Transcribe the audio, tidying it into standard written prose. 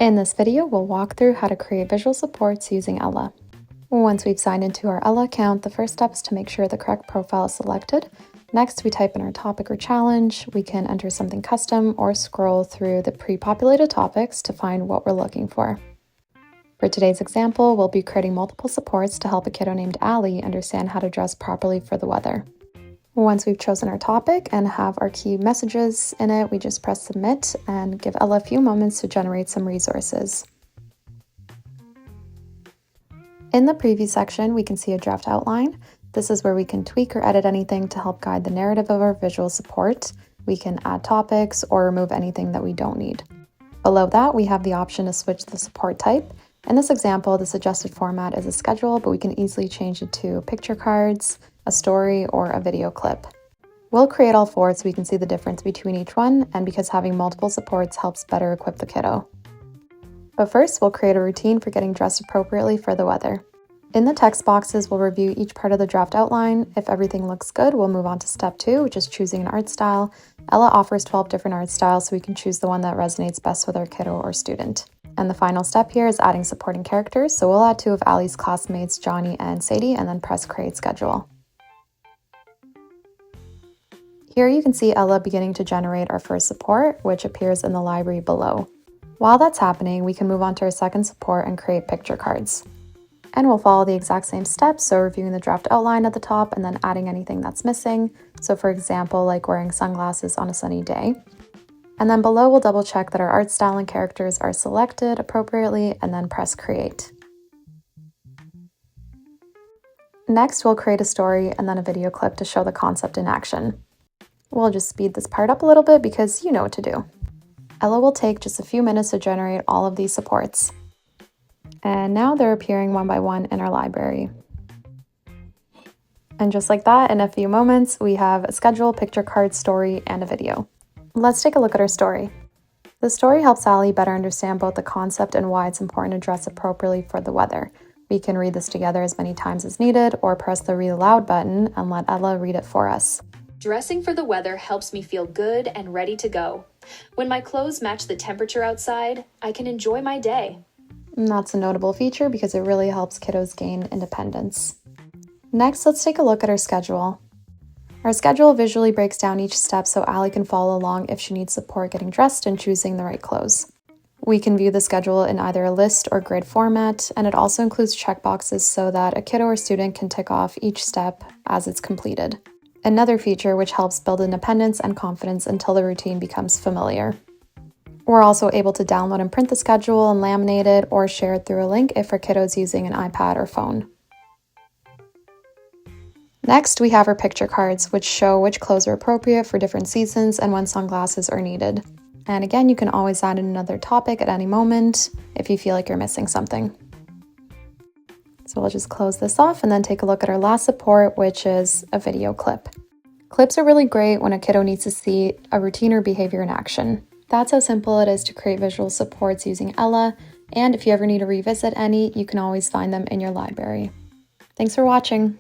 In this video, we'll walk through how to create visual supports using Ella. Once we've signed into our Ella account, the first step is to make sure the correct profile is selected. Next, we type in our topic or challenge. We can enter something custom or scroll through the pre-populated topics to find what we're looking for. For today's example, we'll be creating multiple supports to help a kiddo named Allie understand how to dress properly for the weather. Once we've chosen our topic and have our key messages in it, we just press submit and give Ella a few moments to generate some resources. In the preview section, we can see a draft outline. This is where we can tweak or edit anything to help guide the narrative of our visual support. We can add topics or remove anything that we don't need. Below that, we have the option to switch the support type. In this example, the suggested format is a schedule, but we can easily change it to picture cards, a story, or a video clip. We'll create all four so we can see the difference between each one, and because having multiple supports helps better equip the kiddo. But first, we'll create a routine for getting dressed appropriately for the weather. In the text boxes, we'll review each part of the draft outline. If everything looks good, we'll move on to step 2, which is choosing an art style. Ella offers 12 different art styles, so we can choose the one that resonates best with our kiddo or student. And the final step here is adding supporting characters, so we'll add 2 of Allie's classmates, Johnny and Sadie, and then press create schedule. Here you can see Ella beginning to generate our first support, which appears in the library below. While that's happening, we can move on to our second support and create picture cards. And we'll follow the exact same steps, so reviewing the draft outline at the top and then adding anything that's missing. So for example, like wearing sunglasses on a sunny day. And then below, we'll double check that our art style and characters are selected appropriately and then press create. Next, we'll create a story and then a video clip to show the concept in action. We'll just speed this part up a little bit because you know what to do. Ella will take just a few minutes to generate all of these supports. And now they're appearing one by one in our library. And just like that, in a few moments, we have a schedule, picture card, story, and a video. Let's take a look at our story. The story helps Allie better understand both the concept and why it's important to dress appropriately for the weather. We can read this together as many times as needed or press the read aloud button and let Ella read it for us. Dressing for the weather helps me feel good and ready to go. When my clothes match the temperature outside, I can enjoy my day. And that's a notable feature because it really helps kiddos gain independence. Next, let's take a look at our schedule. Our schedule visually breaks down each step so Allie can follow along if she needs support getting dressed and choosing the right clothes. We can view the schedule in either a list or grid format, and it also includes checkboxes so that a kiddo or student can tick off each step as it's completed. Another feature which helps build independence and confidence until the routine becomes familiar. We're also able to download and print the schedule and laminate it or share it through a link if our kiddo is using an iPad or phone. Next, we have our picture cards, which show which clothes are appropriate for different seasons and when sunglasses are needed. And again, you can always add in another topic at any moment if you feel like you're missing something. So we'll just close this off and then take a look at our last support, which is a video clip. Clips are really great when a kiddo needs to see a routine or behavior in action. That's how simple it is to create visual supports using Ella, and if you ever need to revisit any, you can always find them in your library. Thanks for watching.